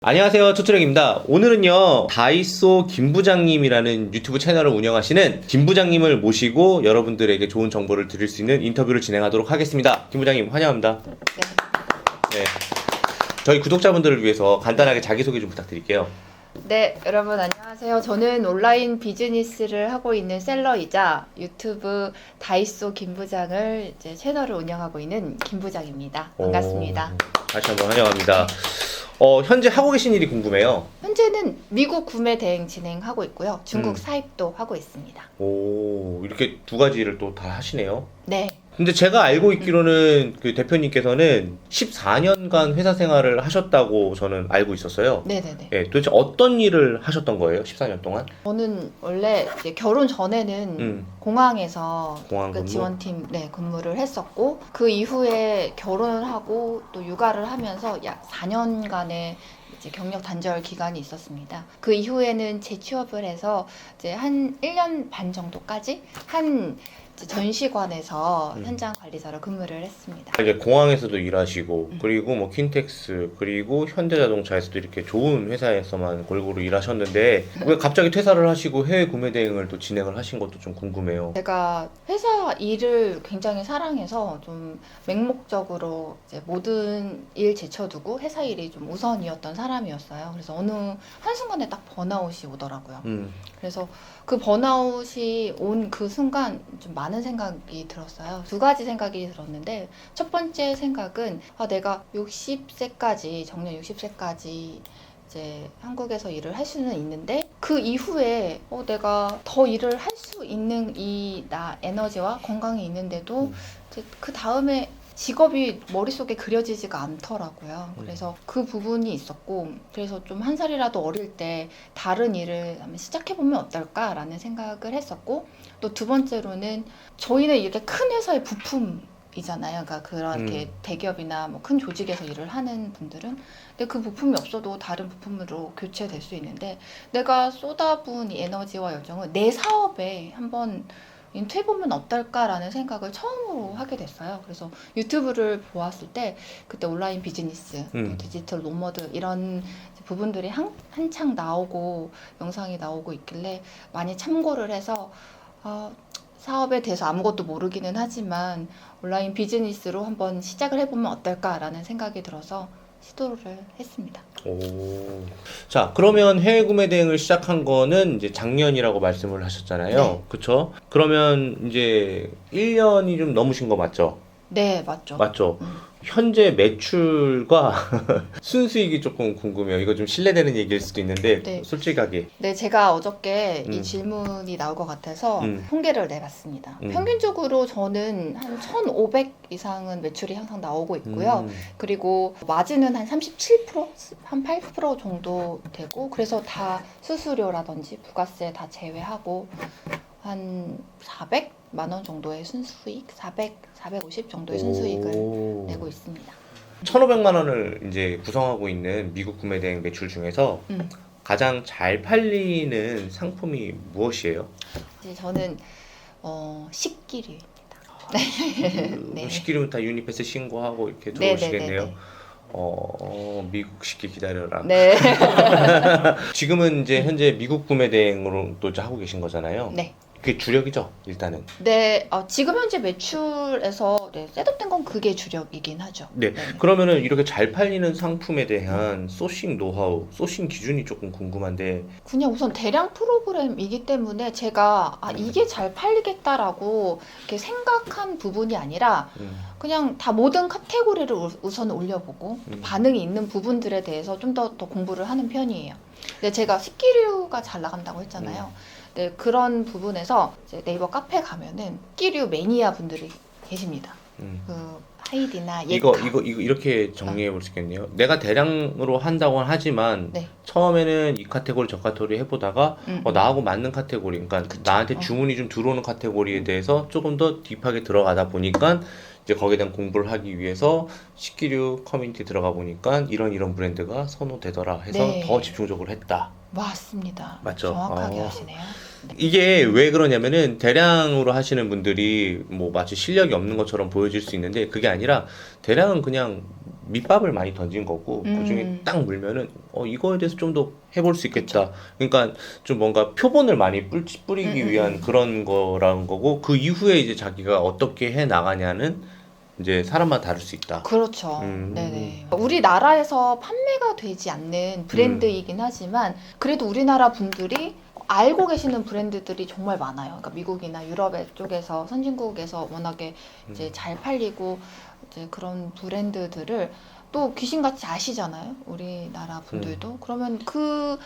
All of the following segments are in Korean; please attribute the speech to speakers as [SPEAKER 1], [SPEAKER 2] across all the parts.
[SPEAKER 1] 안녕하세요, 투트랙입니다. 오늘은요, 다이소 김 부장님이라는 유튜브 채널을 운영하시는 김 부장님을 모시고 여러분들에게 좋은 정보를 드릴 수 있는 인터뷰를 진행하도록 하겠습니다. 김 부장님 환영합니다. 네. 저희 구독자분들을 위해서 간단하게 자기소개 좀 부탁드릴게요.
[SPEAKER 2] 네, 여러분 안녕하세요. 저는 온라인 비즈니스를 하고 있는 셀러이자 유튜브 다이소 김 부장을 이제 채널을 운영하고 있는 김 부장입니다. 반갑습니다.
[SPEAKER 1] 다시 한번 환영합니다. 현재 하고 계신 일이 궁금해요.
[SPEAKER 2] 현재는 미국 구매 대행 진행하고 있고요. 중국
[SPEAKER 1] 음.
[SPEAKER 2] 사입도 하고 있습니다.
[SPEAKER 1] 오, 이렇게 두 가지 일을 또 다 하시네요.
[SPEAKER 2] 네.
[SPEAKER 1] 근데 제가 알고 있기로는 그 대표님께서는 14년간 회사 생활을 하셨다고 저는 알고 있었어요.
[SPEAKER 2] 네네네.
[SPEAKER 1] 예, 도대체 어떤 일을 하셨던 거예요? 14년 동안?
[SPEAKER 2] 저는 원래 이제 결혼 전에는 공항에서
[SPEAKER 1] 공항
[SPEAKER 2] 그
[SPEAKER 1] 근무?
[SPEAKER 2] 지원팀 근무를 했었고, 그 이후에 결혼을 하고 또 육아를 하면서 약 4년간의 이제 경력 단절 기간이 있었습니다. 그 이후에는 재취업을 해서 이제 한 1년 반 정도까지 한 이제 전시관에서 현장 관리사로 근무를 했습니다.
[SPEAKER 1] 이제 공항에서도 일하시고 그리고 뭐 킨텍스 그리고 현대자동차에서도 이렇게 좋은 회사에서만 골고루 일하셨는데 왜 갑자기 퇴사를 하시고 해외 구매 대행을 또 진행을 하신 것도 좀 궁금해요.
[SPEAKER 2] 제가 회사 일을 굉장히 사랑해서 좀 맹목적으로 이제 모든 일 제쳐두고 회사 일이 좀 우선이었던 사람이었어요. 그래서 어느 한순간에 딱 번아웃이 오더라고요. 그래서 그 번아웃이 온 그 순간 좀 많은 생각이 들었어요. 두 가지 생각이 들었는데, 첫 번째 생각은 내가 60세까지, 정년 60세까지 이제 한국에서 일을 할 수는 있는데 그 이후에 내가 더 일을 할 수 있는 이 나 에너지와 건강이 있는데도 이제 그 다음에 직업이 머릿속에 그려지지가 않더라고요. 그래서 그 부분이 있었고, 그래서 좀 한 살이라도 어릴 때 다른 일을 한번 시작해보면 어떨까라는 생각을 했었고, 또 두 번째로는 저희는 이렇게 큰 회사의 부품이잖아요. 그러니까 그렇게 대기업이나 뭐 큰 조직에서 일을 하는 분들은, 근데 그 부품이 없어도 다른 부품으로 교체될 수 있는데, 내가 쏟아부은 이 에너지와 열정을 내 사업에 한번 인투해보면 어떨까라는 생각을 처음으로 하게 됐어요. 그래서 유튜브를 보았을 때 그때 온라인 비즈니스, 또 디지털 노머드 이런 부분들이 한창 나오고 영상이 나오고 있길래 많이 참고를 해서 사업에 대해서 아무것도 모르기는 하지만 온라인 비즈니스로 한번 시작을 해보면 어떨까라는 생각이 들어서 시도를 했습니다.
[SPEAKER 1] 오. 자, 그러면 해외 구매 대행을 시작한 거는 이제 작년이라고 말씀을 하셨잖아요.
[SPEAKER 2] 네.
[SPEAKER 1] 그쵸? 그러면 이제 1년이 좀 넘으신 거 맞죠?
[SPEAKER 2] 네, 맞죠.
[SPEAKER 1] 맞죠? 현재 매출과 순수익이 조금 궁금해요. 이거 좀 실례되는 얘기일 수도 있는데
[SPEAKER 2] 네.
[SPEAKER 1] 솔직하게.
[SPEAKER 2] 네, 제가 어저께 이 질문이 나올 것 같아서 통계를 내봤습니다. 평균적으로 저는 한 1,500 이상은 매출이 항상 나오고 있고요. 그리고 마진은 한 37%? 한 8% 정도 되고, 그래서 다 수수료라든지 부가세 다 제외하고 한 400만 원 정도의 순수익, 450 정도의 순수익을 내고 있습니다.
[SPEAKER 1] 1,500만 원을 이제 구성하고 있는 미국 구매 대행 매출 중에서 가장 잘 팔리는 상품이 무엇이에요?
[SPEAKER 2] 이제 저는 식기류입니다. 네.
[SPEAKER 1] 식기류는 다 유니패스 신고하고 이렇게
[SPEAKER 2] 네,
[SPEAKER 1] 들어오시겠네요.
[SPEAKER 2] 네,
[SPEAKER 1] 미국 식기 기다려라.
[SPEAKER 2] 네.
[SPEAKER 1] 지금은 이제 현재 미국 구매 대행으로 또 이제 하고 계신 거잖아요.
[SPEAKER 2] 네.
[SPEAKER 1] 그게 주력이죠, 일단은.
[SPEAKER 2] 네, 지금 현재 매출에서 셋업된 건 그게 주력이긴 하죠.
[SPEAKER 1] 네. 그러면은 이렇게 잘 팔리는 상품에 대한 소싱 노하우, 소싱 기준이 조금 궁금한데.
[SPEAKER 2] 그냥 우선 대량 프로그램이기 때문에 제가 이게 잘 팔리겠다라고 이렇게 생각한 부분이 아니라 그냥 다 모든 카테고리를 우선 올려보고 반응이 있는 부분들에 대해서 좀 더 공부를 하는 편이에요. 근데 제가 식기류가 잘 나간다고 했잖아요. 네, 그런 부분에서 이제 네이버 카페 가면은 식기류 매니아 분들이 계십니다. 그 하이디나 예카.
[SPEAKER 1] 이거 이렇게 정리해 볼 수 있겠네요. 내가 대량으로 한다고 하지만
[SPEAKER 2] 네.
[SPEAKER 1] 처음에는 이 카테고리 저 카테고리 해보다가 나하고 맞는 카테고리, 그러니까
[SPEAKER 2] 그쵸.
[SPEAKER 1] 나한테 주문이 좀 들어오는 카테고리에 대해서 조금 더 딥하게 들어가다 보니까 이제 거기에 대한 공부를 하기 위해서 식기류 커뮤니티 들어가 보니까 이런 브랜드가 선호되더라 해서
[SPEAKER 2] 네.
[SPEAKER 1] 더 집중적으로 했다.
[SPEAKER 2] 맞습니다.
[SPEAKER 1] 맞죠?
[SPEAKER 2] 정확하게 하시네요. 네.
[SPEAKER 1] 이게 왜 그러냐면은 대량으로 하시는 분들이 뭐 마치 실력이 없는 것처럼 보여질 수 있는데 그게 아니라 대량은 그냥 밑밥을 많이 던진 거고 그중에 딱 물면은 이거에 대해서 좀 더 해볼 수 있겠다. 그러니까 좀 뭔가 표본을 많이 뿌리기 위한 그런 거라는 거고 그 이후에 이제 자기가 어떻게 해 나가냐는 이제 사람마다 다를 수 있다.
[SPEAKER 2] 그렇죠. 네네. 우리나라에서 판매가 되지 않는 브랜드이긴 하지만 그래도 우리나라 분들이 알고 계시는 브랜드들이 정말 많아요. 그러니까 미국이나 유럽 쪽에서 선진국에서 워낙에 이제 잘 팔리고 이제 그런 브랜드들을 또 귀신같이 아시잖아요. 우리나라 분들도. 그러면 그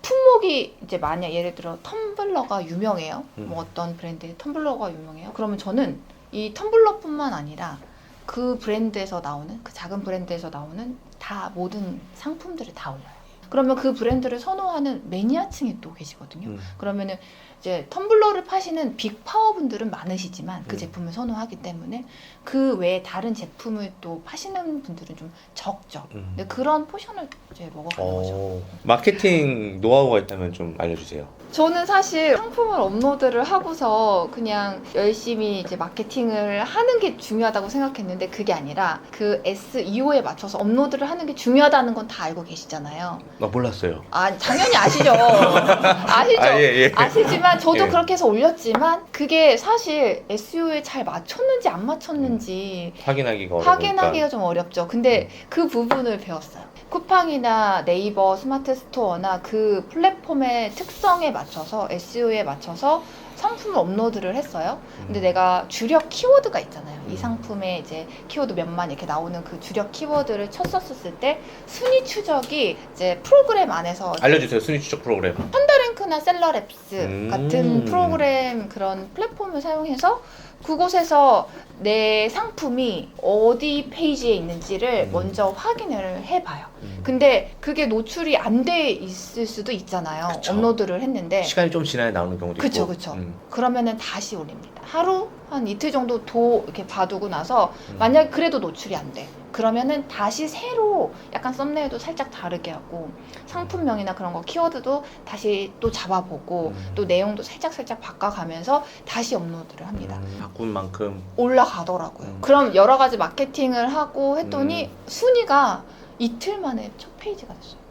[SPEAKER 2] 품목이 이제 만약 예를 들어 텀블러가 유명해요. 뭐 어떤 브랜드의 텀블러가 유명해요. 그러면 저는 이 텀블러뿐만 아니라 그 브랜드에서 나오는 그 작은 브랜드에서 나오는 다 모든 상품들을 다 올려요. 그러면 그 브랜드를 선호하는 매니아층이 또 계시거든요. 그러면은 이제 텀블러를 파시는 빅 파워 분들은 많으시지만 그 제품을 선호하기 때문에 그 외에 다른 제품을 또 파시는 분들은 좀 적죠. 근데 그런 포션을 이제 먹어가는 거죠.
[SPEAKER 1] 마케팅 노하우가 있다면 좀 알려주세요.
[SPEAKER 2] 저는 사실 상품을 업로드를 하고서 그냥 열심히 이제 마케팅을 하는 게 중요하다고 생각했는데 그게 아니라 그 SEO에 맞춰서 업로드를 하는 게 중요하다는 건 다 알고 계시잖아요.
[SPEAKER 1] 몰랐어요.
[SPEAKER 2] 당연히 아시죠. 아시죠.
[SPEAKER 1] 예.
[SPEAKER 2] 아시지만 저도
[SPEAKER 1] 예.
[SPEAKER 2] 그렇게 해서 올렸지만 그게 사실 SEO에 잘 맞췄는지 안 맞췄는지
[SPEAKER 1] 확인하기가
[SPEAKER 2] 좀 어렵죠. 근데 그 부분을 배웠어요. 쿠팡이나 네이버 스마트 스토어나 그 플랫폼의 특성에 맞춰서 SEO에 맞춰서 상품을 업로드를 했어요. 근데 내가 주력 키워드가 있잖아요. 이 상품에 이제 키워드 몇만 이렇게 나오는 그 주력 키워드를 쳤었을 때 순위 추적이 이제 프로그램 안에서
[SPEAKER 1] 알려주세요. 순위 추적 프로그램.
[SPEAKER 2] 펀더랭크나 셀러랩스 같은 프로그램 그런 플랫폼을 사용해서 그곳에서 내 상품이 어디 페이지에 있는지를 먼저 확인을 해봐요. 근데 그게 노출이 안 돼 있을 수도 있잖아요.
[SPEAKER 1] 그쵸.
[SPEAKER 2] 업로드를 했는데
[SPEAKER 1] 시간이 좀 지나야 나오는 경우도 있고.
[SPEAKER 2] 그쵸. 그러면은 다시 올립니다. 하루 한 이틀 정도 이렇게 봐두고 나서 만약 그래도 노출이 안 돼. 그러면은 다시 새로 약간 썸네일도 살짝 다르게 하고 상품명이나 그런 거 키워드도 다시 또 잡아보고 또 내용도 살짝 바꿔가면서 다시 업로드를 합니다.
[SPEAKER 1] 바꾼 만큼
[SPEAKER 2] 올라가더라고요. 그럼 여러 가지 마케팅을 하고 했더니 순위가 이틀 만에 첫 페이지가 됐어요.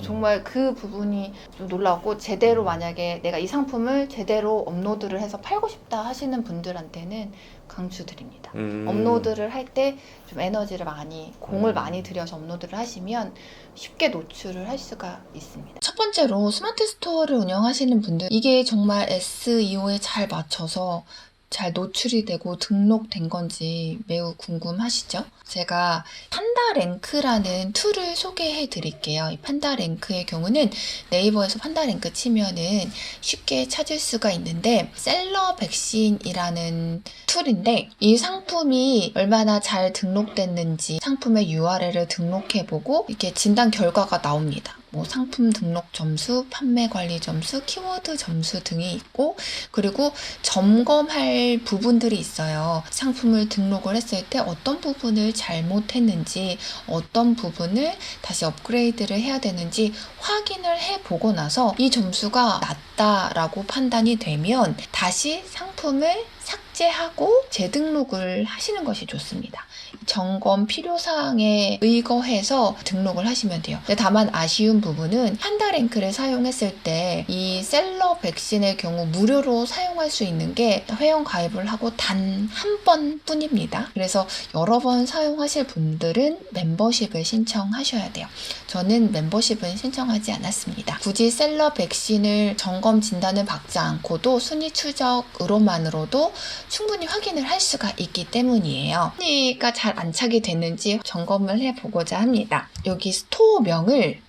[SPEAKER 2] 정말 그 부분이 좀 놀라웠고 제대로 만약에 내가 이 상품을 제대로 업로드를 해서 팔고 싶다 하시는 분들한테는 강추드립니다. 업로드를 할 때 좀 에너지를 많이 공을 많이 들여서 업로드를 하시면 쉽게 노출을 할 수가 있습니다. 첫 번째로 스마트 스토어를 운영하시는 분들 이게 정말 SEO에 잘 맞춰서 잘 노출이 되고 등록된 건지 매우 궁금하시죠? 제가 판다랭크라는 툴을 소개해 드릴게요. 이 판다랭크의 경우는 네이버에서 판다랭크 치면은 쉽게 찾을 수가 있는데 셀러 백신이라는 툴인데 이 상품이 얼마나 잘 등록됐는지 상품의 URL을 등록해보고 이렇게 진단 결과가 나옵니다. 뭐 상품 등록 점수, 판매 관리 점수, 키워드 점수 등이 있고 그리고 점검할 부분들이 있어요. 상품을 등록을 했을 때 어떤 부분을 잘못했는지 어떤 부분을 다시 업그레이드를 해야 되는지 확인을 해보고 나서 이 점수가 낮다라고 판단이 되면 다시 상품을 삭제하고 재등록을 하시는 것이 좋습니다. 점검 필요사항에 의거해서 등록을 하시면 돼요. 근데 다만 아쉬운 부분은 판다랭크를 사용했을 때 이 셀러 백신의 경우 무료로 사용할 수 있는 게 회원 가입을 하고 단 한 번 뿐입니다. 그래서 여러 번 사용하실 분들은 멤버십을 신청하셔야 돼요. 저는 멤버십은 신청하지 않았습니다. 굳이 셀러 백신을 점검 진단을 받지 않고도 순위 추적으로만으로도 충분히 확인을 할 수가 있기 때문이에요. 순위가 잘 안 차게 됐는지 점검을 해보고자 합니다. 여기 스토어명을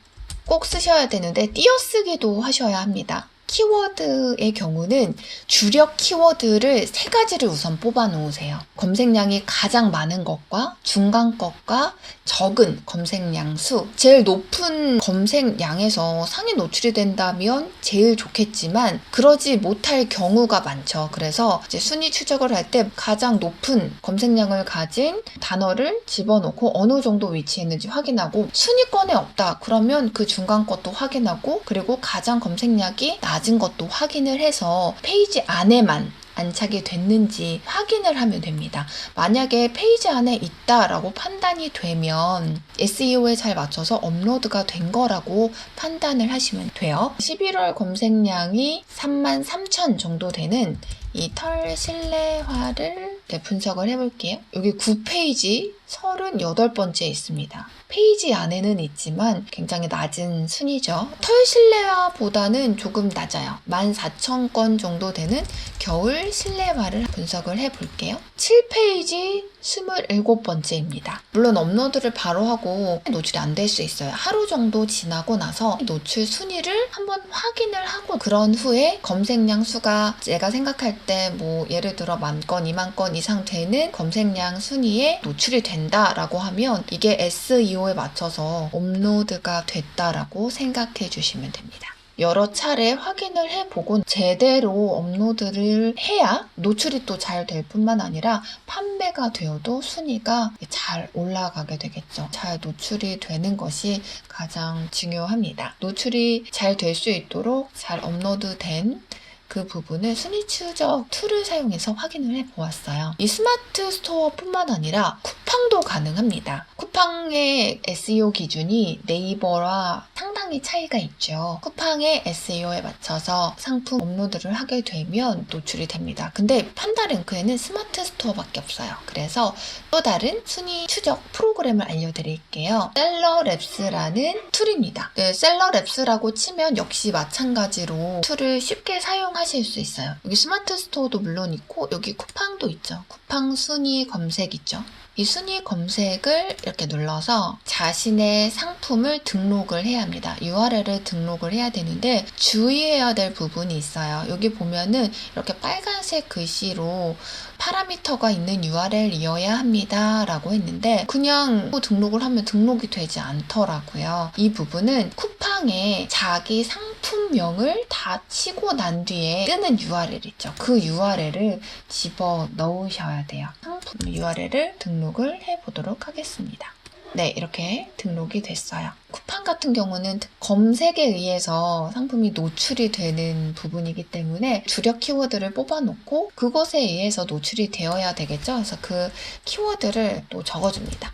[SPEAKER 2] 꼭 쓰셔야 되는데 띄어쓰기도 하셔야 합니다. 키워드의 경우는 주력 키워드를 3가지를 우선 뽑아 놓으세요. 검색량이 가장 많은 것과 중간 것과 적은 검색량 수. 제일 높은 검색량에서 상위 노출이 된다면 제일 좋겠지만 그러지 못할 경우가 많죠. 그래서 이제 순위 추적을 할 때 가장 높은 검색량을 가진 단어를 집어넣고 어느 정도 위치에 있는지 확인하고 순위권에 없다. 그러면 그 중간 것도 확인하고 그리고 가장 검색량이 낮은 것도 확인을 해서 페이지 안에만 안착이 됐는지 확인을 하면 됩니다. 만약에 페이지 안에 있다라고 판단이 되면 SEO에 잘 맞춰서 업로드가 된 거라고 판단을 하시면 돼요. 11월 검색량이 33,000 정도 되는 이 털 실내화를 분석을 해볼게요. 여기 9페이지 38번째 있습니다. 페이지 안에는 있지만 굉장히 낮은 순위죠. 털 실내화보다는 조금 낮아요. 14,000건 정도 되는 겨울 실내화를 분석을 해볼게요. 7페이지 27번째입니다. 물론 업로드를 바로 하고 노출이 안 될 수 있어요. 하루 정도 지나고 나서 노출 순위를 한번 확인을 하고 그런 후에 검색량 수가 제가 생각할 때 뭐 예를 들어 10,000건, 20,000건 이상 되는 검색량 순위에 노출이 된다라고 하면 이게 SEO에 맞춰서 업로드가 됐다라고 생각해 주시면 됩니다. 여러 차례 확인을 해보고 제대로 업로드를 해야 노출이 또 잘 될 뿐만 아니라 판매가 되어도 순위가 잘 올라가게 되겠죠. 잘 노출이 되는 것이 가장 중요합니다. 노출이 잘 될 수 있도록 잘 업로드된 그 부분을 순위 추적 툴을 사용해서 확인을 해보았어요. 이 스마트 스토어뿐만 아니라 쿠팡도 가능합니다. 쿠팡의 SEO 기준이 네이버와 상당히 차이가 있죠. 쿠팡의 SEO에 맞춰서 상품 업로드를 하게 되면 노출이 됩니다. 근데 판다랭크에는 스마트 스토어밖에 없어요. 그래서 또 다른 순위 추적 프로그램을 알려드릴게요. 셀러랩스라는 툴입니다. 네, 셀러랩스라고 치면 역시 마찬가지로 툴을 쉽게 사용하실 수 있어요. 여기 스마트 스토어도 물론 있고 여기 쿠팡도 있죠. 쿠팡 순위 검색 있죠. 이 순위 검색을 이렇게 눌러서 자신의 상품을 등록을 해야 합니다. URL을 등록을 해야 되는데 주의해야 될 부분이 있어요. 여기 보면은 이렇게 빨간색 글씨로 파라미터가 있는 URL이어야 합니다 라고 했는데 그냥 등록을 하면 등록이 되지 않더라고요. 이 부분은 쿠팡에 자기 상품명을 다 치고 난 뒤에 뜨는 URL 있죠. 그 URL을 집어 넣으셔야 돼요. 상품 URL을 등록을 해보도록 하겠습니다. 네, 이렇게 등록이 됐어요. 쿠팡 같은 경우는 검색에 의해서 상품이 노출이 되는 부분이기 때문에 주력 키워드를 뽑아놓고 그것에 의해서 노출이 되어야 되겠죠. 그래서 그 키워드를 또 적어줍니다.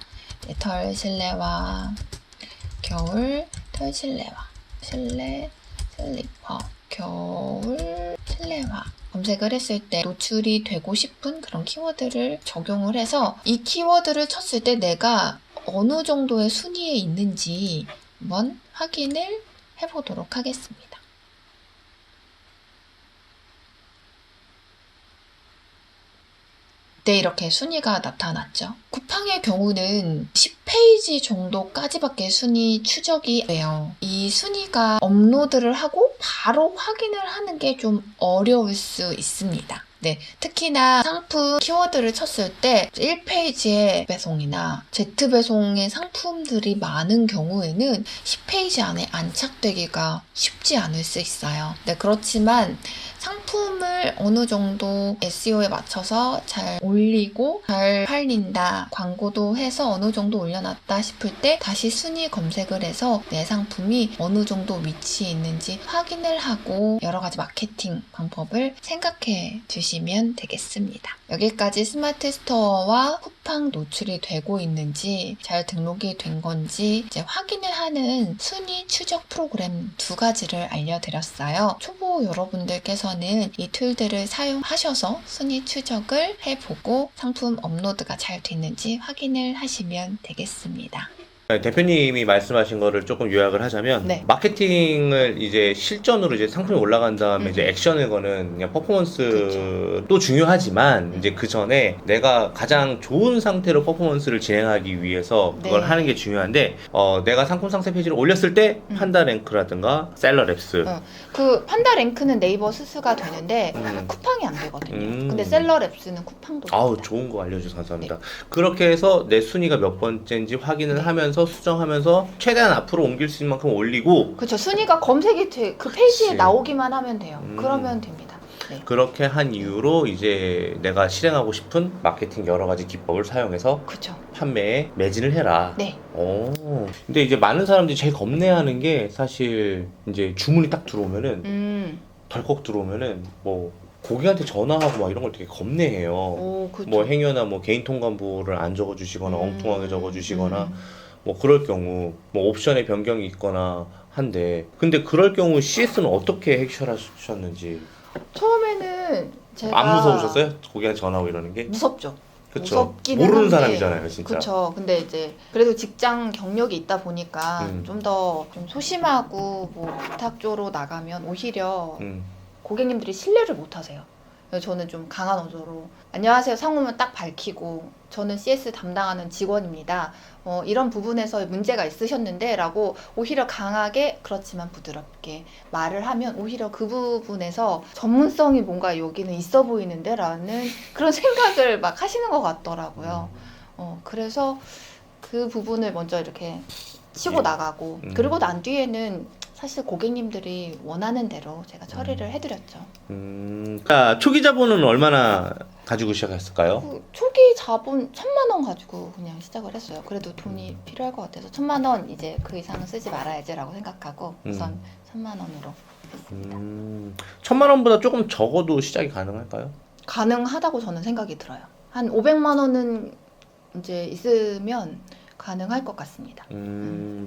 [SPEAKER 2] 네, 털 실내화, 겨울 털 실내화, 실내 슬리퍼, 겨울 실내화 검색을 했을 때 노출이 되고 싶은 그런 키워드를 적용을 해서 이 키워드를 쳤을 때 내가 어느 정도의 순위에 있는지 한번 확인을 해보도록 하겠습니다. 네, 이렇게 순위가 나타났죠. 쿠팡의 경우는 10페이지 정도까지밖에 순위 추적이 돼요. 이 순위가 업로드를 하고 바로 확인을 하는 게 좀 어려울 수 있습니다. 네, 특히나 상품 키워드를 쳤을 때 1페이지의 배송이나 Z배송의 상품들이 많은 경우에는 10페이지 안에 안착되기가 쉽지 않을 수 있어요. 네, 그렇지만 상품을 어느 정도 SEO에 맞춰서 잘 올리고 잘 팔린다, 광고도 해서 어느 정도 올려놨다 싶을 때 다시 순위 검색을 해서 내 상품이 어느 정도 위치에 있는지 확인을 하고 여러 가지 마케팅 방법을 생각해 주시면 되겠습니다. 여기까지 스마트 스토어와 쿠팡 노출이 되고 있는지 잘 등록이 된 건지 이제 확인을 하는 순위 추적 프로그램 두 가지를 알려드렸어요. 초보 여러분들께서는 이 툴들을 사용하셔서 순위 추적을 해보고 상품 업로드가 잘 됐는지 확인을 하시면 되겠습니다.
[SPEAKER 1] 대표님이 말씀하신 거를 조금 요약을 하자면
[SPEAKER 2] 네.
[SPEAKER 1] 마케팅을 이제 실전으로 이제 상품이 올라간 다음에 이제 액션을 거는 그냥 퍼포먼스도 중요하지만 이제 그 전에 내가 가장 좋은 상태로 퍼포먼스를 진행하기 위해서 그걸
[SPEAKER 2] 네.
[SPEAKER 1] 하는 게 중요한데 내가 상품 상세 페이지를 올렸을 때 판다랭크라든가 셀러랩스
[SPEAKER 2] 그 판다랭크는 네이버 스스가 되는데 쿠팡이 안 되거든요. 근데 셀러랩스는 쿠팡도
[SPEAKER 1] 아우
[SPEAKER 2] 됩니다.
[SPEAKER 1] 좋은 거 알려주셔서 감사합니다. 그렇게 해서 내 순위가 몇 번째인지 확인을 하면서 수정하면서 최대한 앞으로 옮길 수 있는 만큼 올리고
[SPEAKER 2] 그렇죠. 순위가 검색이 그 페이지에
[SPEAKER 1] 그치.
[SPEAKER 2] 나오기만 하면 돼요. 그러면 됩니다. 네.
[SPEAKER 1] 그렇게 한 이후로 이제 내가 실행하고 싶은 마케팅 여러 가지 기법을 사용해서
[SPEAKER 2] 그렇죠.
[SPEAKER 1] 판매에 매진을 해라.
[SPEAKER 2] 네.
[SPEAKER 1] 근데 이제 많은 사람들이 제일 겁내하는 게 사실 이제 주문이 딱 들어오면은 덜컥 들어오면은 뭐 고객한테 전화하고 막 이런 걸 되게 겁내해요.
[SPEAKER 2] 오, 그렇죠.
[SPEAKER 1] 뭐 행여나 뭐 개인 통관부를 안 적어주시거나 엉뚱하게 적어주시거나
[SPEAKER 2] 음.
[SPEAKER 1] 뭐 그럴 경우 뭐 옵션에 변경이 있거나 한데 근데 그럴 경우 CS는 어떻게 해결하셨는지
[SPEAKER 2] 처음에는 제가
[SPEAKER 1] 안 무서우셨어요? 고객한테 전화하고 이러는 게?
[SPEAKER 2] 무섭죠.
[SPEAKER 1] 그쵸.
[SPEAKER 2] 무섭기는
[SPEAKER 1] 모르는
[SPEAKER 2] 한데,
[SPEAKER 1] 사람이잖아요, 진짜.
[SPEAKER 2] 그렇죠. 근데 이제 그래도 직장 경력이 있다 보니까
[SPEAKER 1] 음.
[SPEAKER 2] 좀 더 좀 소심하고 뭐 부탁조로 나가면 오히려
[SPEAKER 1] 음.
[SPEAKER 2] 고객님들이 신뢰를 못 하세요. 그래서 저는 좀 강한 어조로 안녕하세요 상호만 딱 밝히고 저는 CS 담당하는 직원입니다. 이런 부분에서 문제가 있으셨는데 라고 오히려 강하게 그렇지만 부드럽게 말을 하면 오히려 그 부분에서 전문성이 뭔가 여기는 있어 보이는데 라는 그런 생각을 막 하시는 것 같더라고요. 그래서 그 부분을 먼저 이렇게 치고
[SPEAKER 1] 예.
[SPEAKER 2] 나가고 그리고 난 뒤에는 사실 고객님들이 원하는 대로 제가 처리를 해드렸죠.
[SPEAKER 1] 자, 초기 자본은 얼마나 가지고 시작했을까요?
[SPEAKER 2] 그 초기 자본 1,000만 원 가지고 그냥 시작을 했어요. 그래도 돈이 필요할 것 같아서 1,000만 원 이제 그 이상은 쓰지 말아야지라고 생각하고 우선 1,000만 원으로 했습니다.
[SPEAKER 1] 1,000만 원보다 조금 적어도 시작이 가능할까요?
[SPEAKER 2] 가능하다고 저는 생각이 들어요. 한 500만 원은 이제 있으면 가능할 것 같습니다.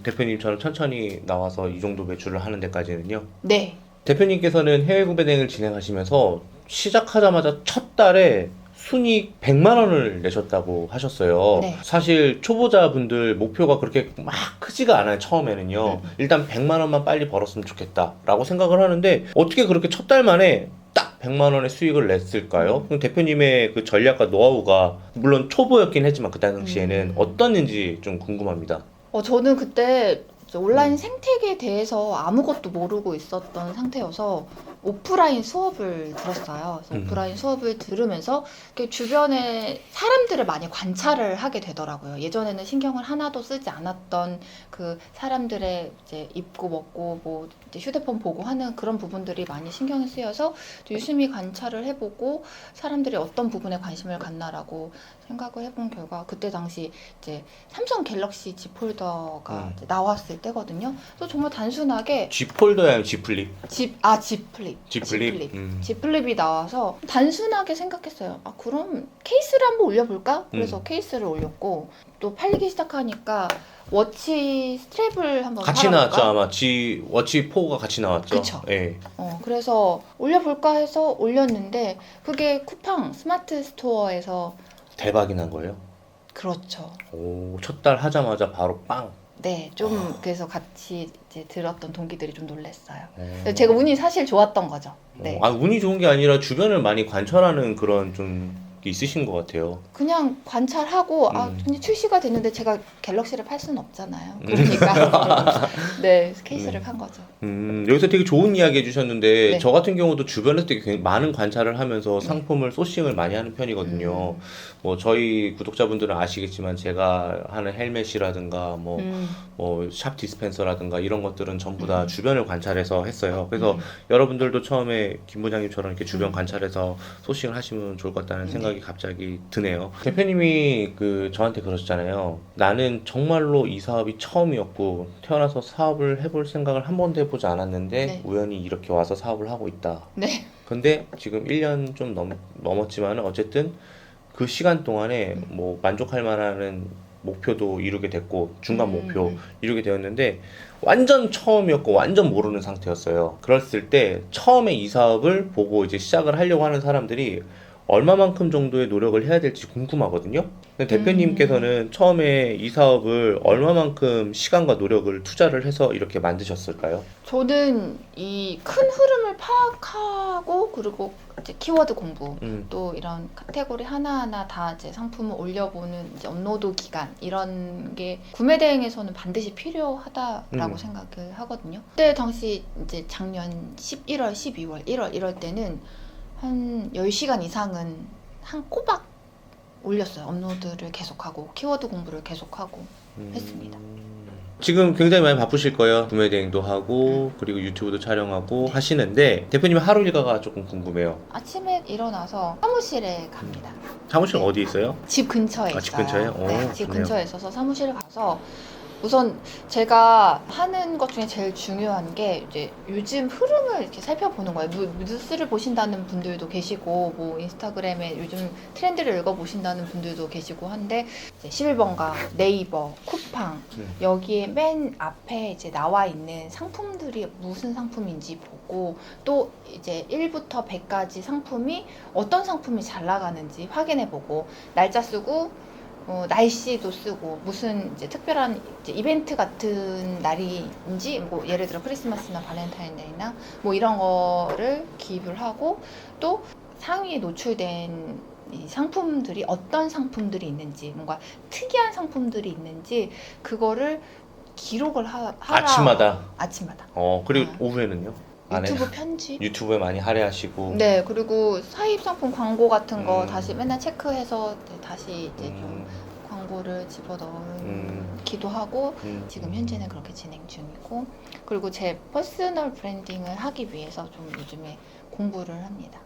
[SPEAKER 1] 대표님처럼 천천히 나와서 이 정도 매출을 하는 데까지는요.
[SPEAKER 2] 네.
[SPEAKER 1] 대표님께서는 해외 구매 대행을 진행하시면서 시작하자마자 첫 달에 순이익 100만 원을 내셨다고 하셨어요.
[SPEAKER 2] 네.
[SPEAKER 1] 사실 초보자분들 목표가 그렇게 막 크지가 않아요. 처음에는요. 일단 100만 원만 빨리 벌었으면 좋겠다라고 생각을 하는데 어떻게 그렇게 첫 달 만에 딱 100만 원의 수익을 냈을까요? 그럼 대표님의 그 전략과 노하우가 물론 초보였긴 했지만 그 당시에는 어떻는지 좀 궁금합니다.
[SPEAKER 2] 저는 그때 온라인 생태계에 대해서 아무것도 모르고 있었던 상태여서 오프라인 수업을 들었어요. 그래서 오프라인 수업을 들으면서 이렇게 주변에 사람들을 많이 관찰을 하게 되더라고요. 예전에는 신경을 하나도 쓰지 않았던 그 사람들의 이제 입고 먹고 뭐 이제 휴대폰 보고 하는 그런 부분들이 많이 신경이 쓰여서 유심히 관찰을 해보고 사람들이 어떤 부분에 관심을 갖나라고 생각을 해본 결과 그때 당시 이제 삼성 갤럭시 Z 폴더가 이제 나왔을 때거든요. 그래서 정말 단순하게
[SPEAKER 1] G 폴더야 아니면 G 플립?
[SPEAKER 2] Z 플립.
[SPEAKER 1] G 플립.
[SPEAKER 2] Z 플립이 나와서 단순하게 생각했어요. 아, 그럼 케이스를 한번 올려볼까? 그래서 케이스를 올렸고 또 팔리기 시작하니까 워치 스트랩을 한번
[SPEAKER 1] 같이
[SPEAKER 2] 팔아볼까?
[SPEAKER 1] 나왔죠 아마 G 워치 4가 같이 나왔죠.
[SPEAKER 2] 그쵸.
[SPEAKER 1] 예.
[SPEAKER 2] 그래서 올려볼까 해서 올렸는데 그게 쿠팡 스마트 스토어에서
[SPEAKER 1] 대박이 난 거예요.
[SPEAKER 2] 그렇죠.
[SPEAKER 1] 오, 첫 달 하자마자 바로 빵.
[SPEAKER 2] 네, 좀 그래서 같이 이제 들었던 동기들이 좀 놀랐어요.
[SPEAKER 1] 오.
[SPEAKER 2] 제가 운이 사실 좋았던 거죠. 네.
[SPEAKER 1] 아, 운이 좋은 게 아니라 주변을 많이 관찰하는 그런 좀 게 있으신 것 같아요.
[SPEAKER 2] 그냥 관찰하고 그냥 출시가 됐는데 제가 갤럭시를 팔 수는 없잖아요. 그러니까 네 케이스를 판 거죠.
[SPEAKER 1] 여기서 되게 좋은 이야기 해주셨는데
[SPEAKER 2] 네.
[SPEAKER 1] 저 같은 경우도 주변에서 되게 많은 관찰을 하면서 상품을 소싱을 많이 하는 편이거든요. 뭐 저희 구독자분들은 아시겠지만 제가 하는 헬멧이라든가 뭐 샵 디스펜서라든가 이런 것들은 전부 다 주변을 관찰해서 했어요. 그래서 여러분들도 처음에 김 부장님처럼 이렇게 주변 관찰해서 소싱을 하시면 좋을 것 같다는 생각이 갑자기 드네요. 대표님이 그 저한테 그러셨잖아요. 나는 정말로 이 사업이 처음이었고 태어나서 사업을 해볼 생각을 한 번도 해보지 않았는데
[SPEAKER 2] 네.
[SPEAKER 1] 우연히 이렇게 와서 사업을 하고 있다.
[SPEAKER 2] 네.
[SPEAKER 1] 근데 지금 1년 좀 넘었지만 어쨌든 그 시간 동안에 뭐 만족할 만한 목표도 이루게 됐고 중간 목표 이루게 되었는데 완전 처음이었고 완전 모르는 상태였어요. 그랬을 때 처음에 이 사업을 보고 이제 시작을 하려고 하는 사람들이 얼마만큼 정도의 노력을 해야 될지 궁금하거든요. 근데 대표님께서는 처음에 이 사업을 얼마만큼 시간과 노력을 투자를 해서 이렇게 만드셨을까요?
[SPEAKER 2] 저는 이 큰 흐름을 파악하고 그리고 이제 키워드 공부 또 이런 카테고리 하나하나 다 이제 상품을 올려보는 이제 업로드 기간 이런 게 구매 대행에서는 반드시 필요하다라고 생각을 하거든요. 그때 당시 이제 작년 11월, 12월, 1월 이럴 때는 한 10시간 이상은 한 꼬박 올렸어요. 업로드를 계속하고 키워드 공부를 계속하고 했습니다.
[SPEAKER 1] 지금 굉장히 많이 바쁘실 거예요. 구매 대행도 하고 그리고 유튜브도 촬영하고 하시는데 대표님 하루 일과가 조금 궁금해요.
[SPEAKER 2] 아침에 일어나서 사무실에 갑니다.
[SPEAKER 1] 사무실 어디 있어요?
[SPEAKER 2] 집 근처에
[SPEAKER 1] 집
[SPEAKER 2] 있어요.
[SPEAKER 1] 근처에요?
[SPEAKER 2] 네,
[SPEAKER 1] 오,
[SPEAKER 2] 집
[SPEAKER 1] 좋네요.
[SPEAKER 2] 근처에 있어서 사무실에 가서 우선 제가 하는 것 중에 제일 중요한 게 이제 요즘 흐름을 이렇게 살펴보는 거예요. 뉴스를 보신다는 분들도 계시고 뭐 인스타그램에 요즘 트렌드를 읽어보신다는 분들도 계시고 한데 이제 11번가, 네이버, 쿠팡 여기에 맨 앞에 이제 나와 있는 상품들이 무슨 상품인지 보고 또 이제 1부터 100까지 상품이 어떤 상품이 잘 나가는지 확인해보고 날짜 쓰고 날씨도 쓰고 무슨 이제 특별한 이제 이벤트 같은 날인지 뭐 예를 들어 크리스마스나 발렌타인데이나 뭐 이런 거를 기입을 하고 또 상위에 노출된 이 상품들이 어떤 상품들이 있는지 뭔가 특이한 상품들이 있는지 그거를 기록을 하라.
[SPEAKER 1] 아침마다. 그리고
[SPEAKER 2] 네.
[SPEAKER 1] 오후에는요? 안 해요?
[SPEAKER 2] 유튜브 편집.
[SPEAKER 1] 유튜브에 많이 할애하시고.
[SPEAKER 2] 네, 그리고 사입 상품 광고 같은 거
[SPEAKER 1] 음.
[SPEAKER 2] 다시 맨날 체크해서 이제 다시 이제 좀 광고를 집어넣기도 하고 지금 현재는 그렇게 진행 중이고 그리고 제 퍼스널 브랜딩을 하기 위해서 좀 요즘에 공부를 합니다.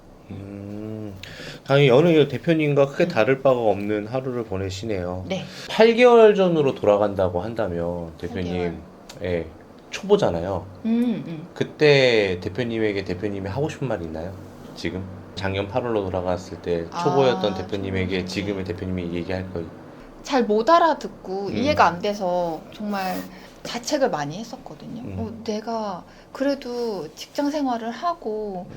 [SPEAKER 1] 당연히 어느 대표님과 크게 다를 바가 없는 하루를 보내시네요.
[SPEAKER 2] 네.
[SPEAKER 1] 8개월 전으로 돌아간다고 한다면 대표님, 예, 초보잖아요. 그때 대표님에게 대표님이 하고 싶은 말 있나요? 지금? 작년 8월로 돌아갔을 때 초보였던 대표님에게 지금의 대표님이 얘기할 거.
[SPEAKER 2] 잘 못 알아듣고 이해가 안 돼서 정말 자책을 많이 했었거든요. 내가 그래도 직장 생활을 하고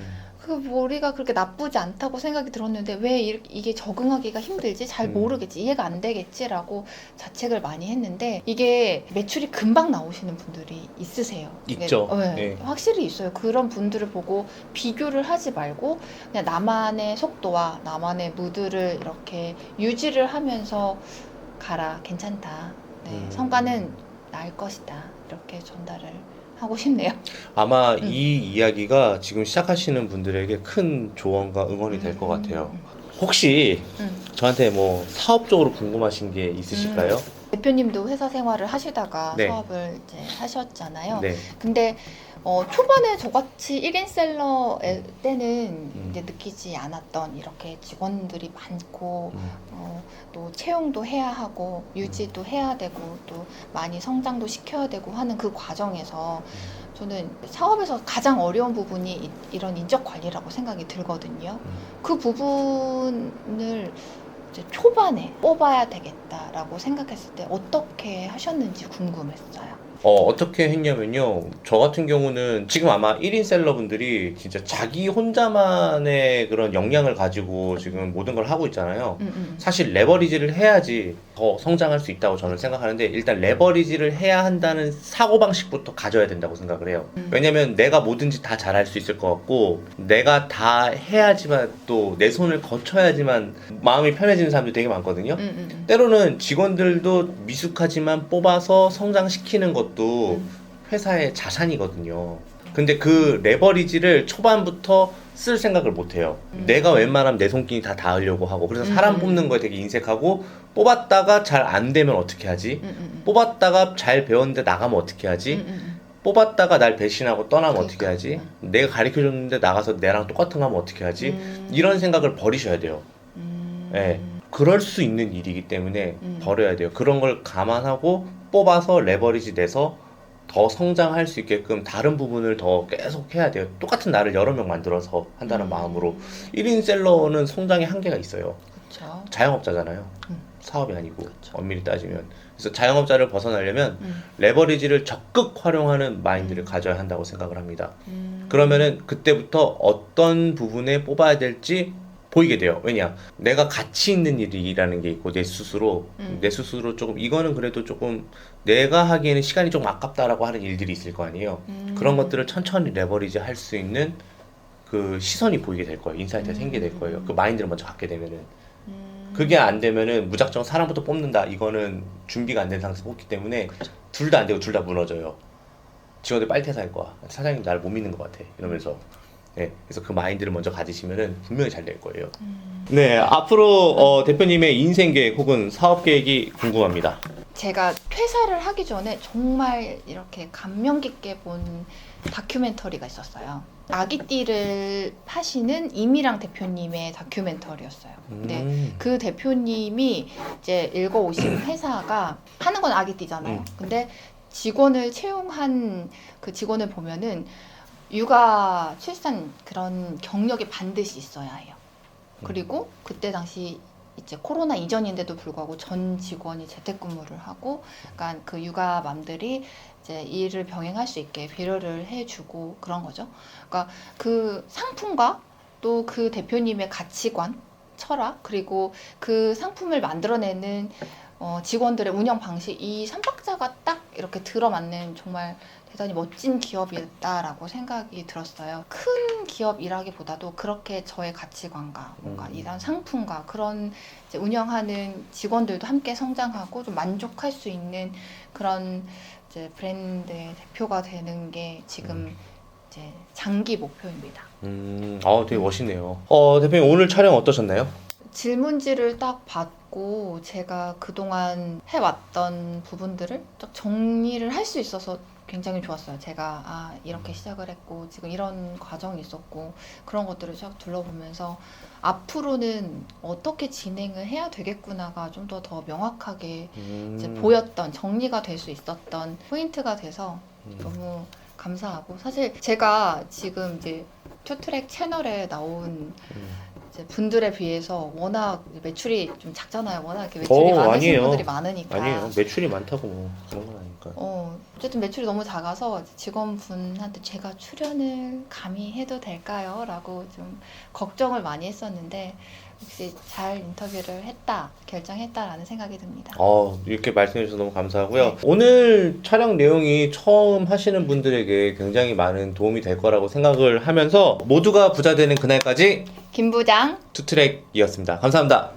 [SPEAKER 2] 그 머리가 그렇게 나쁘지 않다고 생각이 들었는데 왜 이게 적응하기가 힘들지? 잘 모르겠지. 이해가 안 되겠지라고 자책을 많이 했는데 이게 매출이 금방 나오시는 분들이 있으세요.
[SPEAKER 1] 있죠.
[SPEAKER 2] 네,
[SPEAKER 1] 네.
[SPEAKER 2] 확실히 있어요. 그런 분들을 보고 비교를 하지 말고 그냥 나만의 속도와 나만의 무드를 이렇게 유지를 하면서 가라. 괜찮다. 네, 성과는 나을 것이다. 이렇게 전달을 하고 싶네요.
[SPEAKER 1] 아마 이 이야기가 지금 시작하시는 분들에게 큰 조언과 응원이 될 것 같아요. 혹시 저한테 뭐 사업적으로 궁금하신 게 있으실까요?
[SPEAKER 2] 대표님도 회사 생활을 하시다가
[SPEAKER 1] 네.
[SPEAKER 2] 사업을 이제 하셨잖아요.
[SPEAKER 1] 네.
[SPEAKER 2] 근데 초반에 저같이 1인 셀러 때는 이제 느끼지 않았던 이렇게 직원들이 많고 또 채용도 해야 하고 유지도 해야 되고 또 많이 성장도 시켜야 되고 하는 그 과정에서 저는 사업에서 가장 어려운 부분이 이런 인적 관리라고 생각이 들거든요. 그 부분을 이제 초반에 뽑아야 되겠다라고 생각했을 때 어떻게 하셨는지 궁금했어요.
[SPEAKER 1] 어떻게 했냐면요. 저 같은 경우는 지금 아마 1인 셀러분들이 진짜 자기 혼자만의 그런 역량을 가지고 지금 모든 걸 하고 있잖아요. 사실 레버리지를 해야지 더 성장할 수 있다고 저는 생각하는데 일단 레버리지를 해야 한다는 사고방식부터 가져야 된다고 생각을 해요. 왜냐면 내가 뭐든지 다 잘할 수 있을 것 같고 내가 다 해야지만 또 내 손을 거쳐야지만 마음이 편해지는 사람들이 되게 많거든요. 때로는 직원들도 미숙하지만 뽑아서 성장시키는 것도 회사의 자산이거든요. 근데 그 레버리지를 초반부터 쓸 생각을 못 해요. 내가 웬만하면 내 손길이 다 닿으려고 하고 그래서 사람 뽑는 거에 되게 인색하고 뽑았다가 잘 안 되면 어떻게 하지? 뽑았다가 잘 배웠는데 나가면 어떻게 하지? 뽑았다가 날 배신하고 떠나면 어떻게 하지? 내가 가르쳐줬는데 나가서 내랑 똑같은 거 하면 어떻게 하지? 이런 생각을 버리셔야 돼요. 네. 그럴 수 있는 일이기 때문에 버려야 돼요. 그런 걸 감안하고 뽑아서 레버리지 내서 더 성장할 수 있게끔 다른 부분을 더 계속 해야 돼요. 똑같은 나를 여러 명 만들어서 한다는 마음으로. 1인 셀러는 성장의 한계가 있어요.
[SPEAKER 2] 그렇죠.
[SPEAKER 1] 자영업자잖아요. 사업이 아니고 엄밀히 따지면. 그래서 자영업자를 벗어나려면 레버리지를 적극 활용하는 마인드를 가져야 한다고 생각을 합니다. 그러면은 그때부터 어떤 부분에 뽑아야 될지 보이게 돼요. 왜냐? 내가 가치 있는 일이라는 게 있고 내 스스로 조금 이거는 그래도 조금 내가 하기에는 시간이 좀 아깝다라고 하는 일들이 있을 거 아니에요. 그런 것들을 천천히 레버리지 할 수 있는 그 시선이 보이게 될 거예요. 인사이트가 생기게 될 거예요. 그 마인드를 먼저 갖게 되면은. 그게 안 되면은 무작정 사람부터 뽑는다. 이거는 준비가 안 된 상태에서 뽑기 때문에 둘 다 안 되고 둘 다 무너져요. 직원들 빨대살 거야. 사장님 나를 못 믿는 것 같아. 이러면서. 네, 그래서 그 마인드를 먼저 가지시면은 분명히 잘 될 거예요. 네, 앞으로 대표님의 인생 계획 혹은 사업 계획이 궁금합니다.
[SPEAKER 2] 제가 퇴사를 하기 전에 정말 이렇게 감명 깊게 본 다큐멘터리가 있었어요. 아기띠를 하시는 이미랑 대표님의 다큐멘터리였어요. 근데 그 대표님이 이제 읽어오신 회사가 하는 건 아기띠잖아요. 근데 직원을 채용한 그 직원을 보면은 육아, 출산 그런 경력이 반드시 있어야 해요. 그리고 그때 당시 이제 코로나 이전인데도 불구하고 전 직원이 재택근무를 하고, 그러니까 그 육아맘들이 이제 일을 병행할 수 있게 배려를 해주고 그런 거죠. 그러니까 그 상품과 또 그 대표님의 가치관, 철학, 그리고 그 상품을 만들어내는 직원들의 운영 방식, 이 삼박자가 딱 이렇게 들어맞는 정말 대단히 멋진 기업이었다라고 생각이 들었어요. 큰 기업이라기보다도 그렇게 저의 가치관과 뭔가 이런 상품과 그런 이제 운영하는 직원들도 함께 성장하고 좀 만족할 수 있는 그런 이제 브랜드의 대표가 되는 게 지금 이제 장기 목표입니다.
[SPEAKER 1] 되게 멋있네요. 대표님 오늘 촬영 어떠셨나요?
[SPEAKER 2] 질문지를 딱 받고 제가 그동안 해왔던 부분들을 딱 정리를 할 수 있어서 굉장히 좋았어요. 제가 이렇게 시작을 했고 지금 이런 과정이 있었고 그런 것들을 쫙 둘러보면서 앞으로는 어떻게 진행을 해야 되겠구나가 좀 더 명확하게 이제 보였던, 정리가 될 수 있었던 포인트가 돼서 너무 감사하고, 사실 제가 지금 이제 투트랙 채널에 나온 이제 분들에 비해서 워낙 매출이 좀 작잖아요. 워낙 이렇게 매출이 많으신
[SPEAKER 1] 아니에요.
[SPEAKER 2] 분들이 많으니까.
[SPEAKER 1] 아니에요. 매출이 많다고 뭐 그런 건 아니니까.
[SPEAKER 2] 어쨌든 매출이 너무 작아서 직원분한테 제가 출연을 감히 해도 될까요? 라고 좀 걱정을 많이 했었는데 역시 잘 인터뷰를 결정했다라는 생각이 듭니다.
[SPEAKER 1] 이렇게 말씀해 주셔서 너무 감사하고요. 오늘 촬영 내용이 처음 하시는 분들에게 굉장히 많은 도움이 될 거라고 생각을 하면서 모두가 부자 되는 그날까지
[SPEAKER 2] 김 부장
[SPEAKER 1] 투트랙이었습니다. 감사합니다.